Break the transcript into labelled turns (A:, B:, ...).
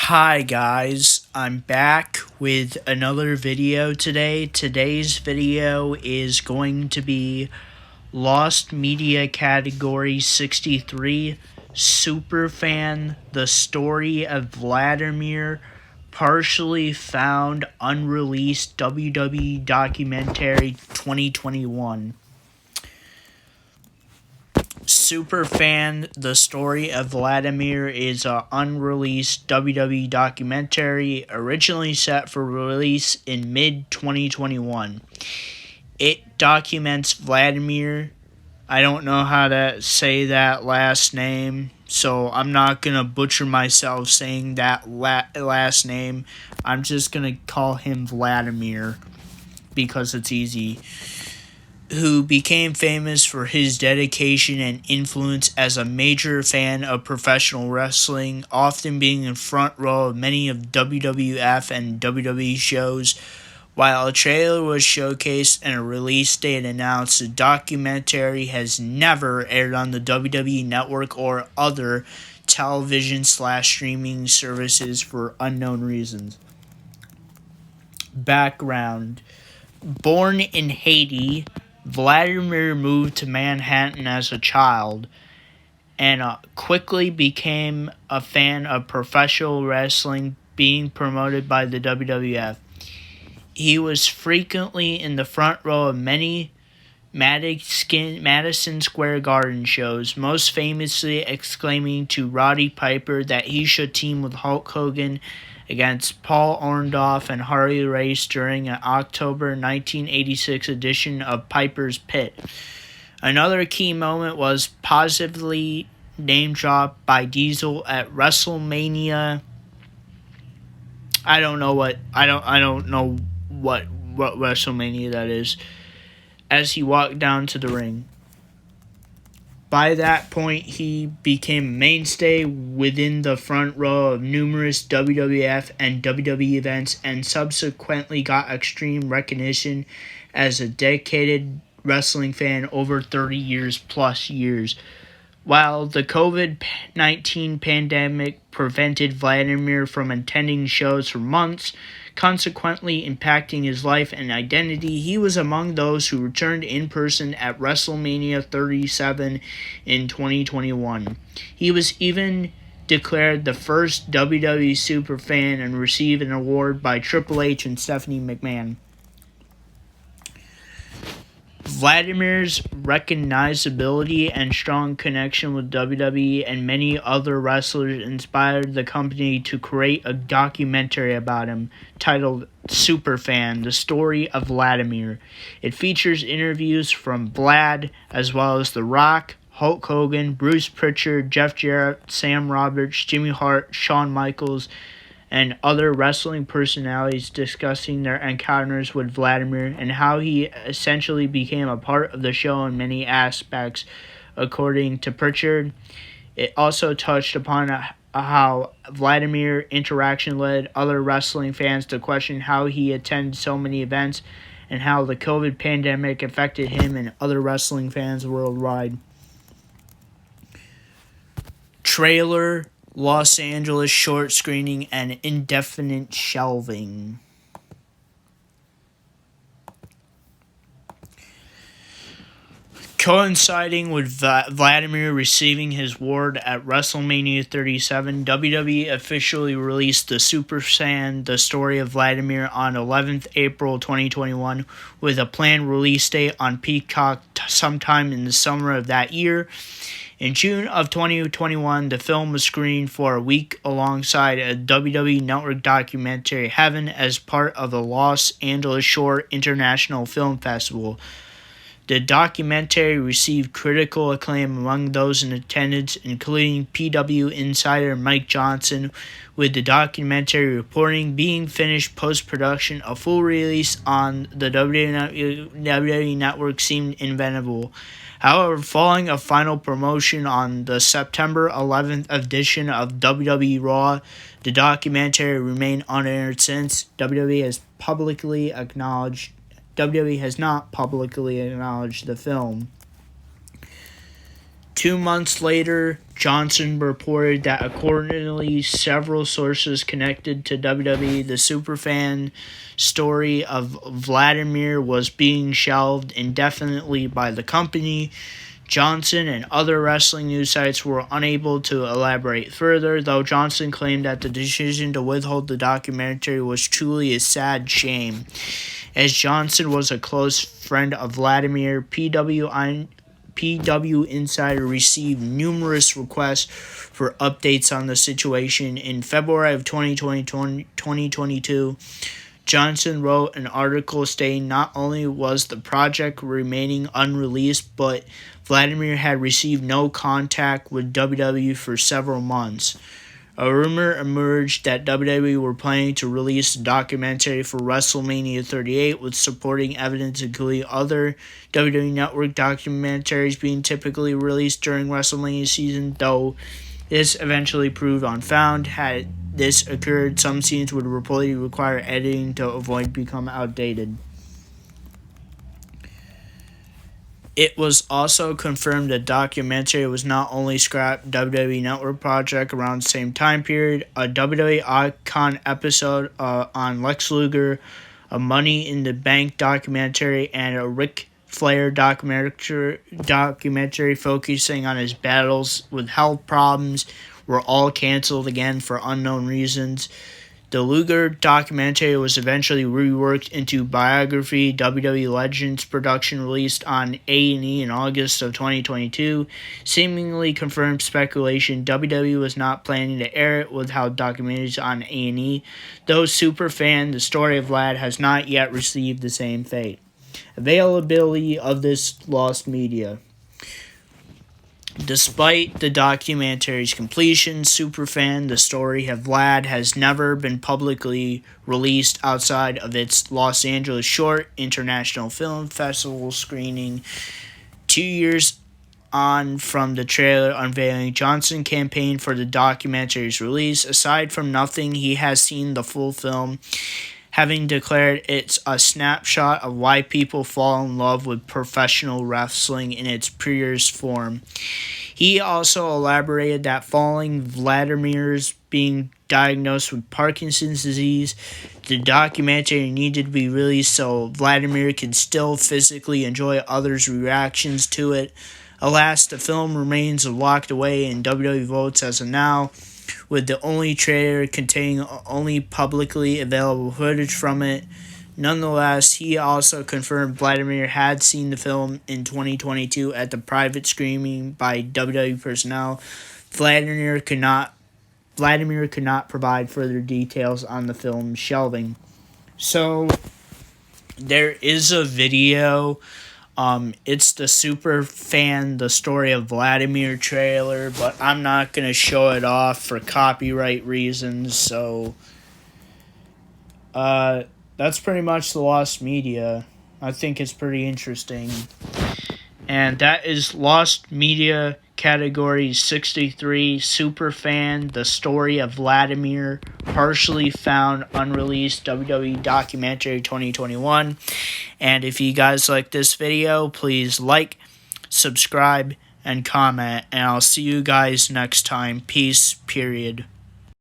A: Hi guys, I'm back with another video today. Today's video is going to be Lost Media Category 63, Superfan, The Story of Vladimir, partially found unreleased WWE Documentary 2021. Superfan, The Story of Vladimir is an unreleased WWE documentary originally set for release in mid-2021. It documents Vladimir. I don't know how to say that last name, so I'm not going to butcher myself saying that last name. I'm just going to call him Vladimir because it's easy. Who became famous for his dedication and influence as a major fan of professional wrestling, often being in front row of many of WWF and WWE shows. While a trailer was showcased and a release date announced, the documentary has never aired on the WWE Network or other television/streaming services for unknown reasons. Background: born in Haiti, Vladimir moved to Manhattan as a child and quickly became a fan of professional wrestling being promoted by the WWF. He was frequently in the front row of many Madison Square Garden shows, most famously exclaiming to Roddy Piper that he should team with Hulk Hogan against Paul Orndorff and Harley race during an October 1986 edition of Piper's Pit. Another key moment was positively name-dropped by Diesel at WrestleMania. I don't know what WrestleMania that is, as he walked down to the ring. By that point, he became a mainstay within the front row of numerous WWF and WWE events and subsequently got extreme recognition as a dedicated wrestling fan over 30 years. While the COVID-19 pandemic prevented Vladimir from attending shows for months, consequently impacting his life and identity, he was among those who returned in person at WrestleMania XXXVII in 2021. He was even declared the first WWE Superfan and received an award by Triple H and Stephanie McMahon. Vladimir's recognizability and strong connection with WWE and many other wrestlers inspired the company to create a documentary about him titled Superfan, The Story of Vladimir. It features interviews from Vlad as well as The Rock, Hulk Hogan, Bruce Pritchard, Jeff Jarrett, Sam Roberts, Jimmy Hart, Shawn Michaels, and other wrestling personalities discussing their encounters with Vladimir and how he essentially became a part of the show in many aspects, according to Pritchard. It also touched upon how Vladimir interaction led other wrestling fans to question how he attended so many events and how the COVID pandemic affected him and other wrestling fans worldwide. Trailer, Los Angeles short screening, and indefinite shelving. Coinciding with Vladimir receiving his award at WrestleMania XXXVII, WWE officially released the Superfan, The Story of Vladimir on 11th April 2021, with a planned release date on Peacock sometime in the summer of that year. In June of 2021, the film was screened for a week alongside a WWE Network documentary, Heaven, as part of the Los Angeles Short International Film Festival. The documentary received critical acclaim among those in attendance, including PW insider Mike Johnson, with the documentary reporting being finished post-production. A full release on the WWE Network seemed inevitable. However, following a final promotion on the September 11th edition of WWE Raw, the documentary remained unaired since. WWE has not publicly acknowledged the film. 2 months later, Johnson reported that accordingly, several sources connected to WWE the Superfan Story of Vladimir was being shelved indefinitely by the company. Johnson and other wrestling news sites were unable to elaborate further, though Johnson claimed that the decision to withhold the documentary was truly a sad shame. As Johnson was a close friend of Vladimir, PW Insider received numerous requests for updates on the situation. In February of 2022, Johnson wrote an article stating not only was the project remaining unreleased, but Vladimir had received no contact with WWE for several months. A rumor emerged that WWE were planning to release a documentary for WrestleMania 38 with supporting evidence including other WWE Network documentaries being typically released during WrestleMania season, though this eventually proved unfound. Had this occurred, some scenes would reportedly require editing to avoid becoming outdated. It was also confirmed the documentary was not only scrapped WWE Network project around the same time period, a WWE Icon episode on Lex Luger, a Money in the Bank documentary, and a Ric Flair documentary focusing on his battles with health problems were all canceled again for unknown reasons. The Luger documentary was eventually reworked into biography. WWE Legends production released on A&E in August of 2022 seemingly confirmed speculation WWE was not planning to air it without documentaries on A&E, though Superfan, the story of Vlad, has not yet received the same fate. Availability of this lost media. Despite the documentary's completion, Superfan, the story of Vlad, has never been publicly released outside of its Los Angeles Short International Film Festival screening. 2 years on from the trailer unveiling, Johnson campaigned for the documentary's release. Aside from nothing, he has seen the full film, having declared it's a snapshot of why people fall in love with professional wrestling in its purest form. He also elaborated that following Vladimir's being diagnosed with Parkinson's disease, the documentary needed to be released so Vladimir could still physically enjoy others' reactions to it. Alas, the film remains locked away in WWE votes as of now, with the only trailer containing only publicly available footage from it. Nonetheless, he also confirmed Vladimir had seen the film in 2022 at the private screening by WWE personnel. Vladimir could not provide further details on the film Shelving. So, there is a video. It's the Superfan, the Story of Vladimir trailer, but I'm not going to show it off for copyright reasons, so that's pretty much the lost media. I think it's pretty interesting. And that is Lost Media Category 63, Superfan, The Story of Vladimir, partially found, unreleased, WWE Documentary 2021. And if you guys like this video, please like, subscribe, and comment. And I'll see you guys next time. Peace, period.